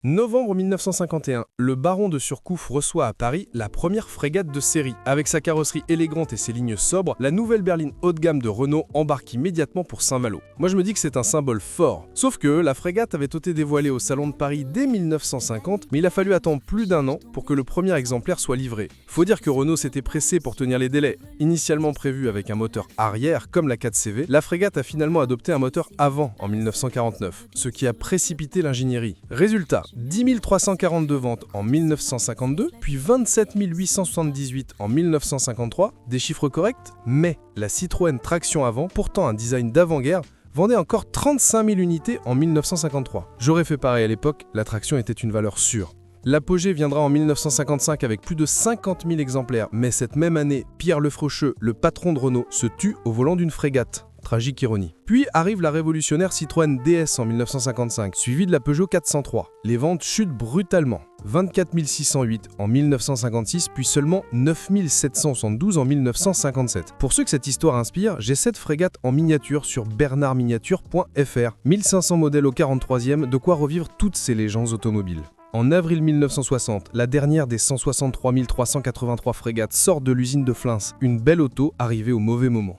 Novembre 1951, le baron de Surcouf reçoit à Paris la première frégate de série. Avec sa carrosserie élégante et ses lignes sobres, la nouvelle berline haut de gamme de Renault embarque immédiatement pour Saint-Malo. Moi je me dis que c'est un symbole fort. Sauf que la frégate avait été dévoilée au Salon de Paris dès 1950, mais il a fallu attendre plus d'un an pour que le premier exemplaire soit livré. Faut dire que Renault s'était pressé pour tenir les délais. Initialement prévu avec un moteur arrière comme la 4CV, la frégate a finalement adopté un moteur avant en 1949, ce qui a précipité l'ingénierie. Résultat, 10 342 ventes en 1952, puis 27 878 en 1953, des chiffres corrects, mais la Citroën traction avant, pourtant un design d'avant-guerre, vendait encore 35 000 unités en 1953. J'aurais fait pareil à l'époque, la traction était une valeur sûre. L'apogée viendra en 1955 avec plus de 50 000 exemplaires, mais cette même année, Pierre Lefrocheux, le patron de Renault, se tue au volant d'une frégate. Tragique ironie. Puis arrive la révolutionnaire Citroën DS en 1955, suivie de la Peugeot 403. Les ventes chutent brutalement. 24 608 en 1956, puis seulement 9 772 en 1957. Pour ceux que cette histoire inspire, j'ai cette frégate en miniature sur bernardminiature.fr. 1500 modèles au 43e, de quoi revivre toutes ces légendes automobiles. En avril 1960, la dernière des 163 383 frégates sort de l'usine de Flins, une belle auto arrivée au mauvais moment.